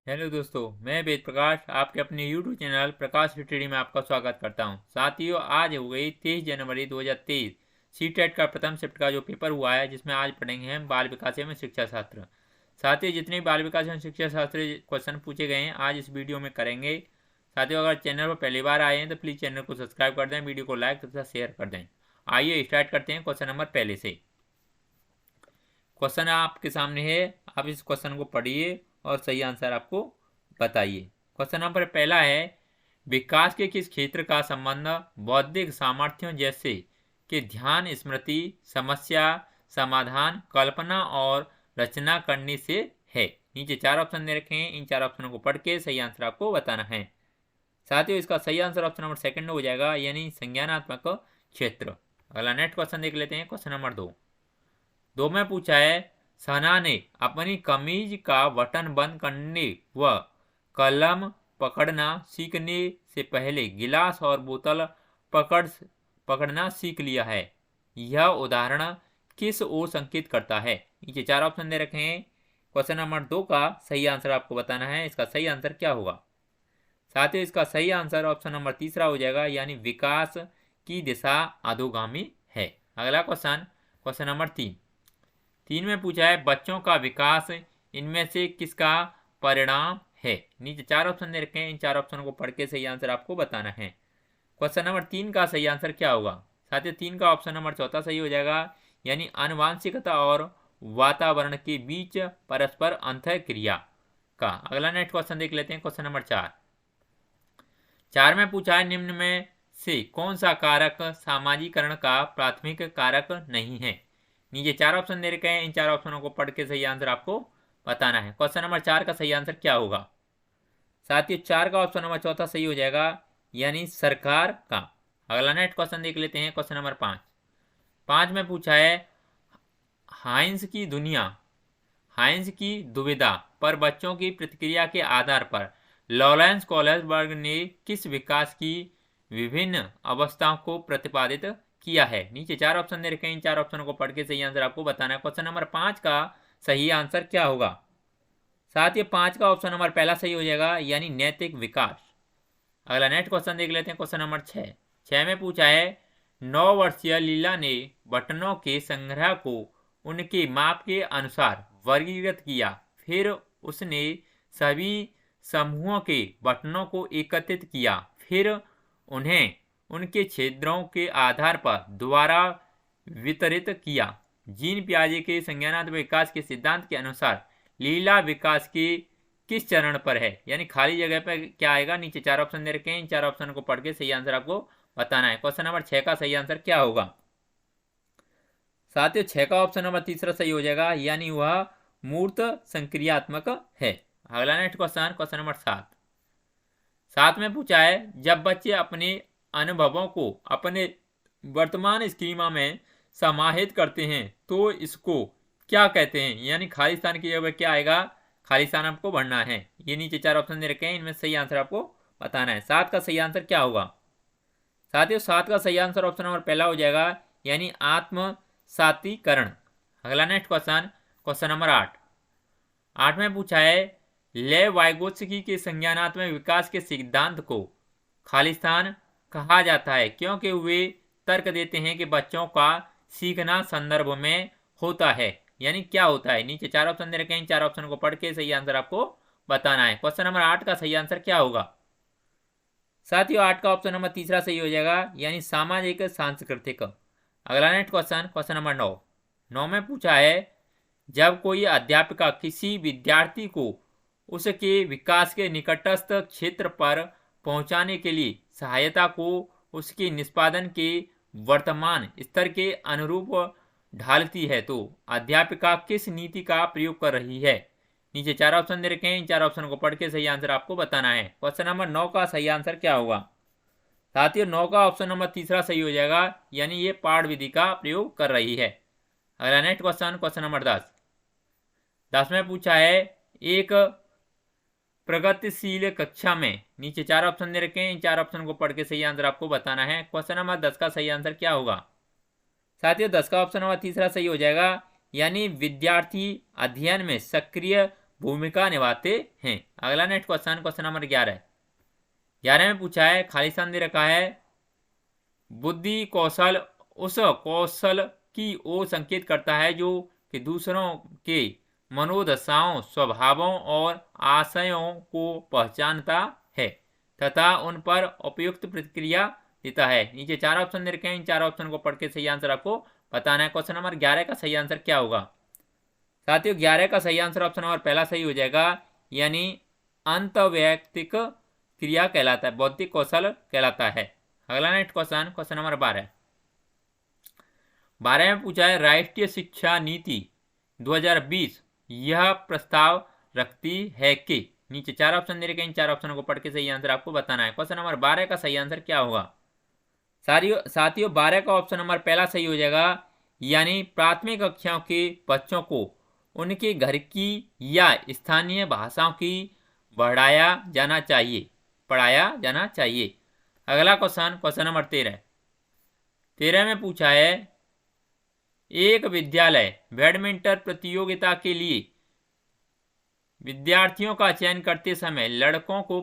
Hello दोस्तों, मैं वेद प्रकाश आपके अपने यूट्यूब चैनल प्रकाश स्टडी में आपका स्वागत करता हूं। साथियों, आज हो गई 23 जनवरी 2023 सीटेट का प्रथम शिफ्ट का जो पेपर हुआ है, जिसमें आज पढ़ेंगे हम बाल विकास एवं शिक्षा शास्त्र। साथियों, जितने भी बाल विकास एवं शिक्षा शास्त्र क्वेश्चन पूछे गए हैं आज इस वीडियो में करेंगे। साथियों, अगर चैनल पर पहली बार आए हैं तो प्लीज़ चैनल को सब्सक्राइब कर दें, वीडियो को लाइक तथा शेयर कर दें। आइए स्टार्ट करते हैं क्वेश्चन नंबर पहले से। क्वेश्चन आपके सामने है, आप इस क्वेश्चन को पढ़िए और सही आंसर आपको बताइए। क्वेश्चन नंबर पहला है, विकास के किस क्षेत्र का संबंध बौद्धिक सामर्थ्यों जैसे कि ध्यान, स्मृति, समस्या समाधान, कल्पना और रचना करने से है? नीचे चार ऑप्शन दे रखे हैं, इन चार ऑप्शनों को पढ़ के सही आंसर आपको बताना है। साथियों, इसका सही आंसर ऑप्शन नंबर सेकंड हो जाएगा, यानी संज्ञानात्मक क्षेत्र। अगला नेक्स्ट क्वेश्चन देख लेते हैं। क्वेश्चन नंबर दो में पूछा है, सना ने अपनी कमीज का बटन बंद करने व कलम पकड़ना सीखने से पहले गिलास और बोतल पकड़ना सीख लिया है। यह उदाहरण किस ओर संकेत करता है? नीचे चार ऑप्शन दे रखे हैं। क्वेश्चन नंबर 2 का सही आंसर आपको बताना है। इसका सही आंसर क्या होगा? साथ ही इसका सही आंसर ऑप्शन नंबर तीसरा हो जाएगा, यानी विकास की दिशा अधोगामी है। अगला क्वेश्चन नंबर 3 में पूछा है, बच्चों का विकास इनमें से किसका परिणाम है? नीचे चार ऑप्शन दे रखे हैं, इन चार ऑप्शनों को पढ़ के सही आंसर आपको बताना है। क्वेश्चन नंबर 3 का सही आंसर क्या होगा? साथ ही 3 का ऑप्शन नंबर चौथा सही हो जाएगा, यानी आनुवांशिकता और वातावरण के बीच परस्पर अंतर क्रिया का। अगला नेक्स्ट क्वेश्चन देख लेते हैं। क्वेश्चन नंबर 4 में पूछा है, निम्न में से कौन सा कारक सामाजिकरण का प्राथमिक कारक नहीं है? नीचे चार ऑप्शन दे रखे हैं, इन चार ऑप्शनों को पढ़ के सही आंसर आपको बताना है। क्वेश्चन नंबर 4 का सही आंसर क्या होगा? साथियों, 4 का ऑप्शन नंबर चौथा सही हो जाएगा, यानी सरकार का। अगला नेक्स्ट क्वेश्चन देख लेते हैं। क्वेश्चन नंबर 5 में पूछा है, हाइंस की दुविधा पर बच्चों की प्रतिक्रिया के आधार पर लॉरेंस कोल्सबर्ग ने किस विकास की विभिन्न अवस्थाओं को प्रतिपादित किया है? नीचे चार ऑप्शन दे रखे हैं, इन चार ऑप्शनों को पढ़ के सही आंसर आपको बताना है। क्वेश्चन नंबर 5 का सही आंसर क्या होगा? साथ ही 5 का ऑप्शन नंबर पहला सही हो जाएगा, यानी नैतिक विकास। अगला नेक्स्ट क्वेश्चन देख लेते हैं। क्वेश्चन नंबर 6 में पूछा है, 9 वर्षीय लीला ने बटनों के संग्रह को उनके माप के अनुसार वर्गीकृत किया। फिर उसने सभी समूहों के बटनों को एकत्रित किया, फिर उन्हें उनके छेदों के आधार पर दोबारा वितरित किया। जीन पियाजे के संज्ञानात्मक विकास के सिद्धांत के अनुसार लीला विकास के किस चरण पर है? यानी खाली जगह पर क्या आएगा? नीचे चार ऑप्शन दे रखे हैं, इन चार ऑप्शन को पढ़ के सही आंसर आपको बताना है। क्वेश्चन नंबर 6 का सही आंसर क्या होगा? साथियों, 6 का ऑप्शन नंबर तीसरा सही हो जाएगा, यानी वह मूर्त संक्रियात्मक है। अगला नेक्स्ट क्वेश्चन नंबर 7 में पूछा है, जब बच्चे अपने अनुभवों को अपने वर्तमान स्कीमा में समाहित करते हैं तो इसको क्या कहते हैं? यानी खाली स्थान की जगह क्या आएगा? खाली स्थान आपको भरना है। ये नीचे चार ऑप्शन दे रखे हैं, इनमें सही आंसर आपको बताना है। 7 का सही आंसर क्या होगा? साथियों, 7 का सही आंसर ऑप्शन नंबर पहला हो जाएगा, यानी आत्मसातीकरण। अगला नेक्स्ट क्वेश्चन नंबर 8 में पूछा है, ले वाइगोत्स्की के संज्ञानात्मक विकास के सिद्धांत को खालिस्तान कहा जाता है क्योंकि वे तर्क देते हैं कि बच्चों का सीखना संदर्भ में होता है। यानी क्या होता है? नीचे चार ऑप्शन दे रखे हैं, चार ऑप्शन को पढ़ के सही आंसर आपको बताना है। क्वेश्चन नंबर 8 का सही आंसर क्या होगा? साथियों, 8 का ऑप्शन नंबर तीसरा सही हो जाएगा, यानी सामाजिक सांस्कृतिक। अगला नेक्स्ट क्वेश्चन नंबर 9 में पूछा है, जब कोई अध्यापिका किसी विद्यार्थी को उसके विकास के निकटस्थ क्षेत्र पर पहुंचाने के लिए सहायता को उसके निष्पादन के वर्तमान स्तर के अनुरूप ढालती है तो अध्यापिका किस नीति का प्रयोग कर रही है? नीचे चार ऑप्शन दे रखे हैं, इन चार ऑप्शन को पढ़ के सही आंसर आपको बताना है। क्वेश्चन नंबर 9 का सही आंसर क्या होगा? साथियों, 9 का ऑप्शन नंबर तीसरा सही हो जाएगा, यानी ये पाठ विधि का प्रयोग कर रही है। अगला नेक्स्ट क्वेश्चन नंबर 10 में पूछा है, एक प्रगतिशील कक्षा में। नीचे चार ऑप्शन दे रखे हैं, इन चार ऑप्शन को पढ़ के सही आंसर आपको बताना है। क्वेश्चन नंबर 10 का सही आंसर क्या होगा? साथियों, 10 का ऑप्शन नंबर तीसरा सही हो जाएगा, यानी विद्यार्थी अध्ययन में सक्रिय भूमिका निभाते हैं। अगला नेक्स्ट क्वेश्चन, क्वेश्चन नंबर 11 में पूछा है, खाली स्थान दे रखा है, बुद्धि कौशल उस कौशल की ओर संकेत करता है जो कि दूसरों के मनोदशाओं, स्वभावों और आशयों को पहचानता है तथा उन पर उपयुक्त प्रतिक्रिया देता है। नीचे 4 ऑप्शन दे रखे हैं, इन 4 ऑप्शन को पढ़ के सही आंसर आपको बताना है। क्वेश्चन नंबर 11 का सही आंसर क्या होगा? साथियों 11 का सही आंसर ऑप्शन नंबर पहला सही हो जाएगा, यानी अंतवैयक्तिक क्रिया कहलाता है, बौद्धिक कौशल कहलाता है। अगला नेक्स्ट क्वेश्चन, क्वेश्चन नंबर 12 में पूछा है, राष्ट्रीय शिक्षा नीति 2020 यह प्रस्ताव रखती है कि, नीचे 4 ऑप्शन दे रखे हैं, इन 4 ऑप्शनों को पढ़ के सही आंसर आपको बताना है। क्वेश्चन नंबर 12 का सही आंसर क्या होगा? साथियों 12 का ऑप्शन नंबर पहला सही हो जाएगा, यानी प्राथमिक कक्षाओं के बच्चों को उनके घर की या स्थानीय भाषाओं की पढ़ाया जाना चाहिए। अगला क्वेश्चन, क्वेश्चन नंबर 13 में पूछा है, एक विद्यालय बैडमिंटन प्रतियोगिता के लिए विद्यार्थियों का चयन करते समय लड़कों को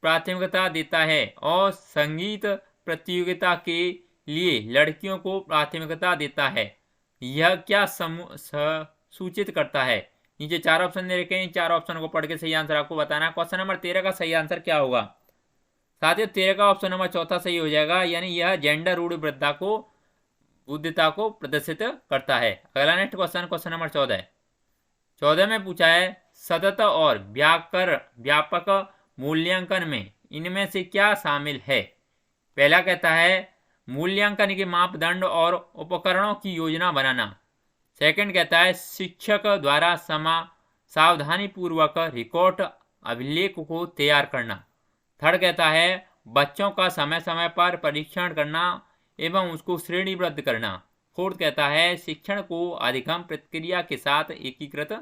प्राथमिकता देता है और संगीत प्रतियोगिता के लिए लड़कियों को प्राथमिकता देता है। यह क्या सूचित करता है? नीचे 4 ऑप्शन दे रखे हैं, 4 ऑप्शन को पढ़ के सही आंसर आपको बताना है। क्वेश्चन नंबर 13 का सही आंसर क्या होगा? साथियों 13 का ऑप्शन नंबर चौथा सही हो जाएगा, यानी यह जेंडर रूढ़िबद्धता को प्रदर्शित करता है। अगला नेक्स्ट क्वेश्चन, क्वेश्चन नंबर 14 में पूछा है, सतत और व्यापक मूल्यांकन में इनमें से क्या शामिल है? पहला कहता है मूल्यांकन के मापदंड और उपकरणों की योजना बनाना। सेकंड कहता है शिक्षक द्वारा सावधानी पूर्वक रिकॉर्ड अभिलेख को तैयार करना। थर्ड कहता है बच्चों का समय समय पर परीक्षण करना एवं उसको श्रेणीबद्ध करना। फोर्थ कहता है शिक्षण को अधिगम प्रक्रिया के साथ एकीकृत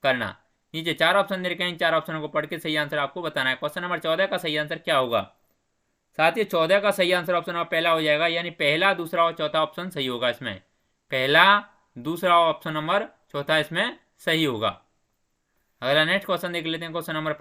करना। नीचे 4 ऑप्शन दे रखे हैं, इन 4 ऑप्शनों को पढ़ के सही आंसर आपको बताना है। क्वेश्चन नंबर 14 का सही आंसर क्या होगा? साथियों 14 का सही आंसर ऑप्शन नंबर पहला हो जाएगा, यानी पहला, दूसरा और चौथा ऑप्शन सही होगा इसमें। पहला, दूसरा ऑप्शन नंबर चौथा इसमें सही होगा। अगला नेक्स्ट क्वेश्चन देख लेते हैं, क्वेश्चन नंबर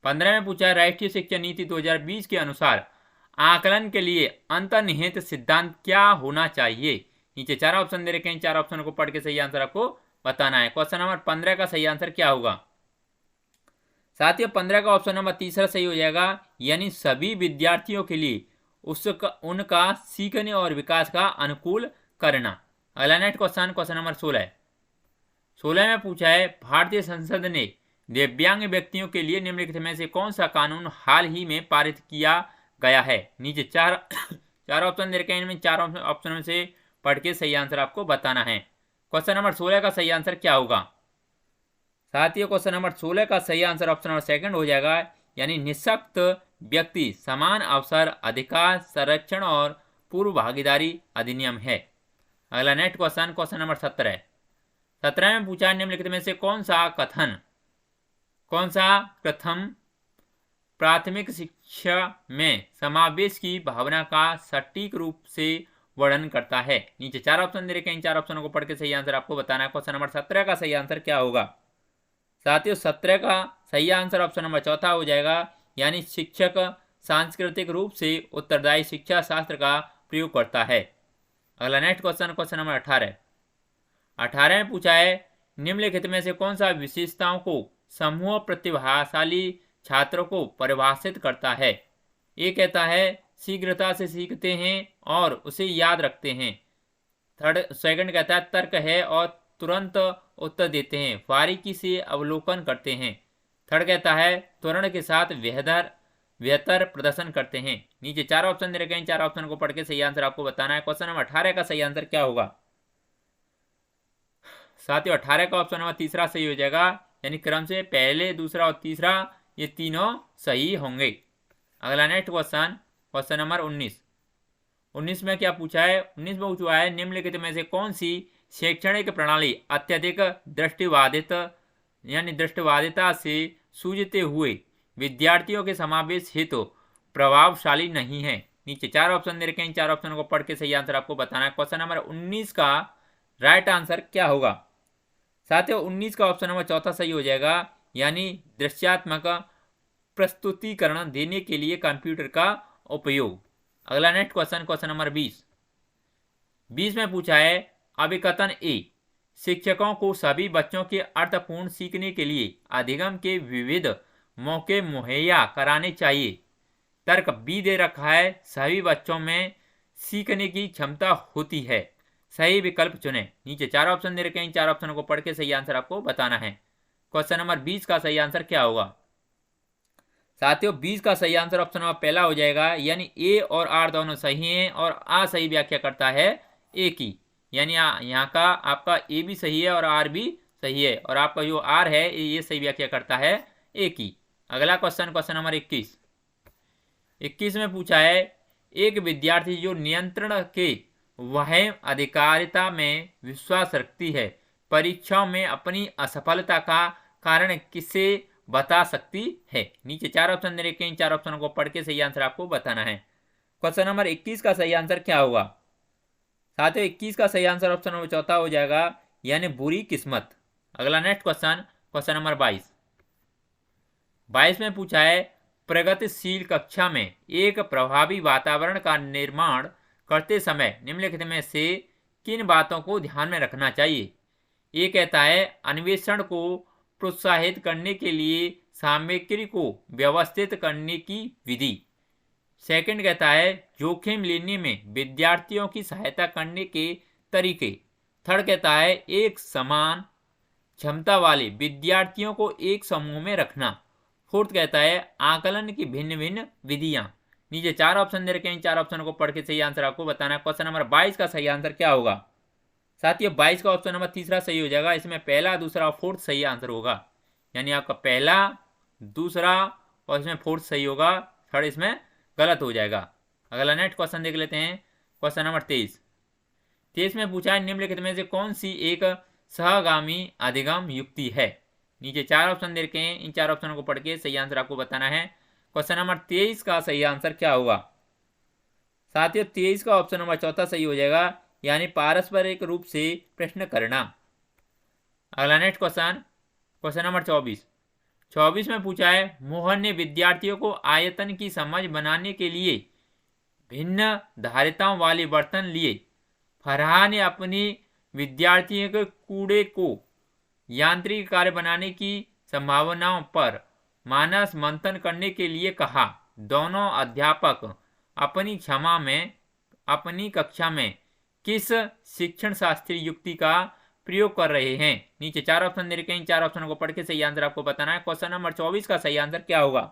15 में पूछा है, राष्ट्रीय शिक्षा नीति 2020 के अनुसार आकलन के लिए अंतर्निहित सिद्धांत क्या होना चाहिए? नीचे 4 ऑप्शन दे रखे हैं, 4 ऑप्शन को पढ़ के सही आंसर आपको बताना है। क्वेश्चन नंबर 15 का सही आंसर क्या होगा? साथियों 15 का ऑप्शन नंबर तीसरा सही हो जाएगा, यानी सभी विद्यार्थियों के लिए उनका सीखने और विकास का अनुकूल करना। अगला नेक्स्ट क्वेश्चन, क्वेश्चन नंबर 16 में पूछा है, भारतीय संसद ने दिव्यांग व्यक्तियों के लिए निम्नलिखित में से कौन सा कानून हाल ही में पारित किया गया है? नीचे चार ऑप्शन दे रखे हैं, इनमें 4 ऑप्शन में से पढ़ के सही आंसर आपको बताना है। क्वेश्चन नंबर 16 का सही आंसर क्या होगा? साथियों क्वेश्चन नंबर 16 का सही आंसर ऑप्शन नंबर सेकंड हो जाएगा, यानी निःशक्त व्यक्ति समान अवसर अधिकार संरक्षण और पूर्व भागीदारी अधिनियम है। अगला नेक्स्ट क्वेश्चन, क्वेश्चन नंबर 17 में पूछा, निम्नलिखित में से कौन सा प्रथम प्राथमिक शिक्षा में समावेश की भावना का सटीक रूप से वर्णन करता है? नीचे 4 ऑप्शन दे रखे हैं, इन 4 ऑप्शनों को पढ़ के सही आंसर आपको बताना है। क्वेश्चन नंबर 17 का सही आंसर क्या होगा? साथियों 17 का सही आंसर ऑप्शन नंबर चौथा हो जाएगा, यानी शिक्षक सांस्कृतिक रूप से उत्तरदायी शिक्षा शास्त्र का प्रयोग करता है। अगला नेक्स्ट क्वेश्चन, क्वेश्चन नंबर 18 में पूछा है, निम्नलिखित में से कौन सा विशेषताओं को समूह प्रतिभाशाली छात्रों को परिभाषित करता है? ये कहता है शीघ्रता से सीखते हैं और उसे याद रखते हैं। सेकंड कहता है तर्क है और तुरंत उत्तर देते हैं, बारीकी से अवलोकन करते हैं। थर्ड कहता है त्वरण के साथ बेहतर प्रदर्शन करते हैं। नीचे 4 ऑप्शन दे रखे हैं, 4 ऑप्शन को पढ़ के सही आंसर आपको बताना है। क्वेश्चन नंबर 18 का सही आंसर क्या होगा? साथियों 18 का ऑप्शन नंबर तीसरा सही हो जाएगा, यानी क्रम से पहले, दूसरा और तीसरा ये तीनों सही होंगे। अगला नेक्स्ट क्वेश्चन, क्वेश्चन नंबर 19 में क्या पूछा है? 19 में पूछा है, निम्नलिखित में से कौन सी शैक्षणिक प्रणाली अत्यधिक दृष्टिवादिता से सूझते हुए विद्यार्थियों के समावेश हेतु प्रभावशाली नहीं है? नीचे 4 ऑप्शन दे रखे हैं, 4 ऑप्शन को पढ़ के सही आंसर आपको बताना है। क्वेश्चन नंबर 19 का राइट आंसर क्या होगा? साथियों 19 का ऑप्शन नंबर चौथा सही हो जाएगा, यानी दृश्यात्मक प्रस्तुतिकरण देने के लिए कंप्यूटर का उपयोग। अगला नेक्स्ट क्वेश्चन, क्वेश्चन नंबर 20 में पूछा है अभिकथन ए, शिक्षकों को सभी बच्चों के अर्थपूर्ण सीखने के लिए अधिगम के विविध मौके मुहैया कराने चाहिए। तर्क बी दे रखा है, सभी बच्चों में सीखने की क्षमता होती है। सही विकल्प चुने। नीचे 4 ऑप्शन दे रखे हैं, इन 4 ऑप्शनों को पढ़ के सही आंसर आपको बताना है। क्वेश्चन नंबर 20 का सही आंसर क्या होगा? साथियों 20 का सही आंसर ऑप्शन नंबर पहला हो जाएगा, यानी ए और आर दोनों सही हैं और आ सही व्याख्या करता है ए की, यानी यहाँ का आपका ए भी सही है और आर भी सही है, और आपका जो आर है ये सही व्याख्या करता है ए की। अगला क्वेश्चन, क्वेश्चन नंबर 21 में पूछा है एक विद्यार्थी जो नियंत्रण के वह अधिकारिता में विश्वास रखती है, परीक्षाओं में अपनी असफलता का कारण किसे बता सकती है? नीचे 4 ऑप्शन दे रखे हैं, इन 4 ऑप्शनों को पढ़ के सही आंसर आपको बताना है। क्वेश्चन नंबर 21 का सही आंसर क्या होगा? साथियों 21 का सही आंसर ऑप्शन नंबर चौथा हो जाएगा, यानी बुरी किस्मत। अगला नेक्स्ट क्वेश्चन, क्वेश्चन नंबर 22 में पूछा है प्रगतिशील कक्षा में एक प्रभावी वातावरण का निर्माण करते समय निम्नलिखित में से किन बातों को ध्यान में रखना चाहिए? ये कहता है अन्वेषण को प्रोत्साहित करने के लिए सामग्री को व्यवस्थित करने की विधि। सेकंड कहता है जोखिम लेने में विद्यार्थियों की सहायता करने के तरीके। थर्ड कहता है एक समान क्षमता वाले विद्यार्थियों को एक समूह में रखना। फोर्थ कहता है आकलन की भिन्न भिन्न विधियां। नीचे 4 ऑप्शन दे रखे हैं, इन 4 ऑप्शनों को पढ़ के सही आंसर आपको बताना है। क्वेश्चन नंबर 22 का सही आंसर क्या होगा? साथियों 22 का ऑप्शन नंबर तीसरा सही हो जाएगा, इसमें पहला दूसरा और फोर्थ सही आंसर होगा, यानी आपका पहला दूसरा और इसमें फोर्थ सही होगा, थर्ड इसमें गलत हो जाएगा। अगला नेक्स्ट क्वेश्चन देख लेते हैं, क्वेश्चन नंबर 23 में पूछा है निम्नलिखित में से कौन सी एक सहगामी अधिगम युक्ति है? नीचे 4 ऑप्शन दे रखे हैं, इन 4 ऑप्शनों को पढ़ के सही आंसर आपको बताना है। क्वेश्चन नंबर 23 का सही आंसर क्या होगा? साथियों 23 का ऑप्शन नंबर चौथा सही हो जाएगा, यानी पारस्परिक रूप से प्रश्न करना। अगला नेक्स्ट क्वेश्चन, क्वेश्चन नंबर 24 में पूछा है मोहन ने विद्यार्थियों को आयतन की समझ बनाने के लिए भिन्न धारिताओं वाले बर्तन लिए। फरहान ने अपनी विद्यार्थियों के कूड़े को यांत्रिक कार्य बनाने की संभावनाओं पर मानस मंथन करने के लिए कहा। दोनों अध्यापक अपनी कक्षा में किस शिक्षण शास्त्रीय युक्ति का प्रयोग कर रहे हैं? नीचे 4 ऑप्शन दे रखे हैं, इन 4 ऑप्शनों को पढ़ के सही आंसर आपको बताना है। क्वेश्चन नंबर 24 का सही आंसर क्या होगा?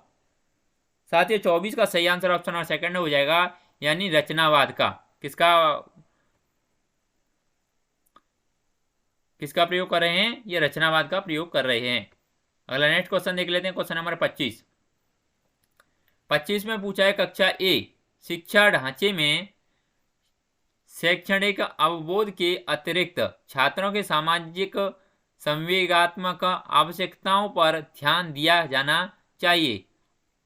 साथियों 24 का सही आंसर ऑप्शन नंबर सेकंड हो जाएगा, यानी रचनावाद का। किसका प्रयोग कर रहे हैं? ये रचनावाद का प्रयोग कर रहे हैं। अगला नेक्स्ट क्वेश्चन देख लेते हैं, क्वेश्चन नंबर 25 में पूछा है कक्षा ए शिक्षा ढांचे में शैक्षणिक अवबोध के अतिरिक्त छात्रों के सामाजिक संवेगात्मक आवश्यकताओं पर ध्यान दिया जाना चाहिए।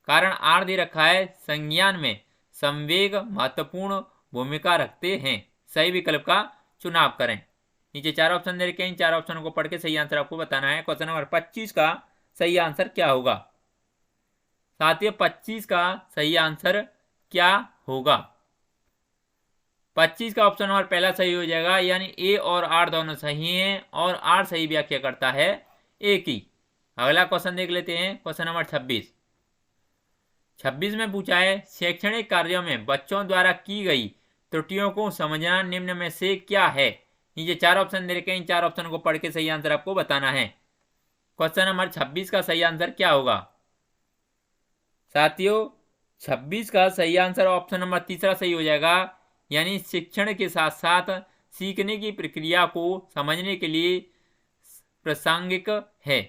कारण आर दे रखा है संज्ञान में संवेग महत्वपूर्ण भूमिका रखते हैं। सही विकल्प का चुनाव करें। नीचे 4 ऑप्शन दे रखे हैं, इन 4 ऑप्शनों को पढ़ के सही आंसर आपको बताना है। क्वेश्चन नंबर 25 का सही आंसर क्या होगा? साथियों 25 का सही आंसर क्या होगा? 25 का ऑप्शन नंबर पहला सही हो जाएगा, यानी ए और आर दोनों सही हैं और आर सही व्याख्या करता है ए की। अगला क्वेश्चन देख लेते हैं, क्वेश्चन नंबर 26 में पूछा है शैक्षणिक कार्यों में बच्चों द्वारा की गई त्रुटियों को समझना निम्न में से क्या है? नीचे 4 ऑप्शन दे रखे हैं, इन 4 ऑप्शनों को पढ़ के सही आंसर आपको बताना है। क्वेश्चन नंबर 26 का सही आंसर क्या होगा? साथियों 26 का सही आंसर ऑप्शन नंबर तीसरा सही हो जाएगा, यानी शिक्षण के साथ साथ सीखने की प्रक्रिया को समझने के लिए प्रासंगिक है।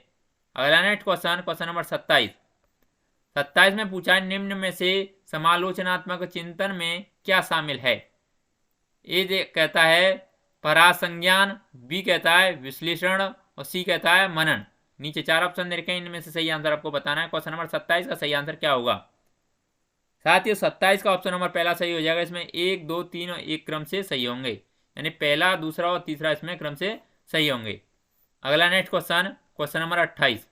अगला नेक्स्ट क्वेश्चन, क्वेश्चन नंबर 27 में पूछा है निम्न में से समालोचनात्मक चिंतन में क्या शामिल है? ए कहता है परासंज्ञान, बी कहता है विश्लेषण और सी कहता है मनन। नीचे 4 ऑप्शन दे रखे हैं, इनमें से सही आंसर आपको बताना है। क्वेश्चन नंबर 27 का सही आंसर क्या होगा? साथियों 27 का ऑप्शन नंबर पहला सही हो जाएगा, इसमें 1 2 3 और 1 क्रम से सही होंगे, यानी पहला दूसरा और तीसरा इसमें क्रम से सही होंगे। अगला नेक्स्ट क्वेश्चन, क्वेश्चन नंबर 28।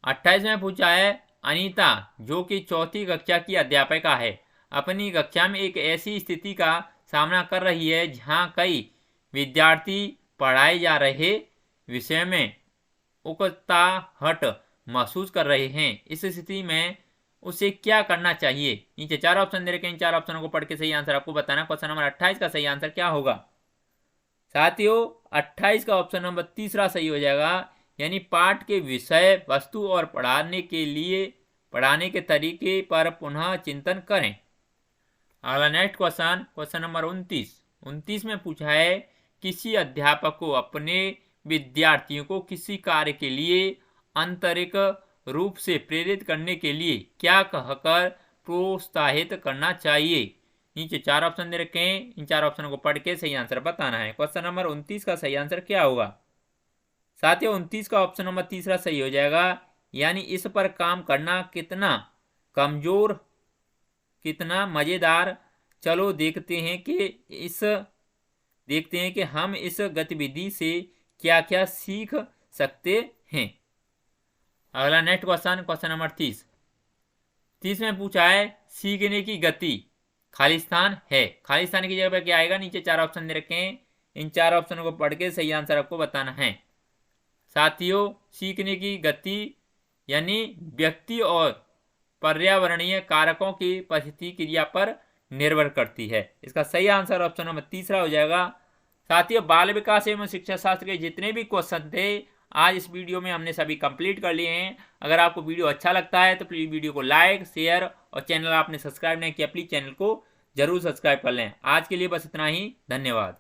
28 में पूछा है, अनीता जो कि चौथी कक्षा की अध्यापिका है, अपनी कक्षा में एक ऐसी स्थिति का सामना कर रही है जहां कई विद्यार्थी पढ़ाए जा रहे विषय में उकताहट महसूस कर रहे हैं। इस स्थिति में उसे क्या करना चाहिए? नीचे 4 ऑप्शन दे रखे हैं, इन 4 ऑप्शनों को पढ़ के सही आंसर आपको बताना। क्वेश्चन नंबर 28 का सही आंसर क्या होगा साथियों? 28 का ऑप्शन नंबर तीसरा सही हो जाएगा, यानी पाठ के विषय वस्तु और पढ़ाने के तरीके पर पुनः चिंतन करें। अगला नेक्स्ट क्वेश्चन, क्वेश्चन नंबर 29 में पूछा है, किसी अध्यापक को अपने विद्यार्थियों को किसी कार्य के लिए आंतरिक रूप से प्रेरित करने के लिए क्या कहकर प्रोत्साहित करना चाहिए? नीचे 4 ऑप्शन दे रखे हैं, इन 4 ऑप्शनों को पढ़ के सही आंसर बताना है। क्वेश्चन नंबर 29 का सही आंसर क्या होगा साथियों? 29 का ऑप्शन नंबर तीसरा सही हो जाएगा, यानी इस पर काम करना कितना कमजोर कितना मजेदार, चलो देखते हैं कि हम इस गतिविधि से क्या क्या सीख सकते हैं। अगला नेक्स्ट क्वेश्चन, क्वेश्चन नंबर 30 में पूछा है, सीखने की गति खालिस्तान है। खालिस्तान की जगह पर क्या आएगा? नीचे 4 ऑप्शन दे रखे हैं, इन 4 ऑप्शनों को पढ़ के सही आंसर आपको बताना है। साथियों, सीखने की गति यानी व्यक्ति और पर्यावरणीय कारकों की प्रतिक्रिया पर निर्भर करती है। इसका सही आंसर ऑप्शन नंबर तीसरा हो जाएगा। साथियों, बाल विकास एवं शिक्षा शास्त्र के जितने भी क्वेश्चन थे आज इस वीडियो में हमने सभी कंप्लीट कर लिए हैं। अगर आपको वीडियो अच्छा लगता है तो प्लीज वीडियो को लाइक, शेयर और चैनल आपने सब्सक्राइब नहीं किया प्लीज चैनल को जरूर सब्सक्राइब कर लें। आज के लिए बस इतना ही, धन्यवाद।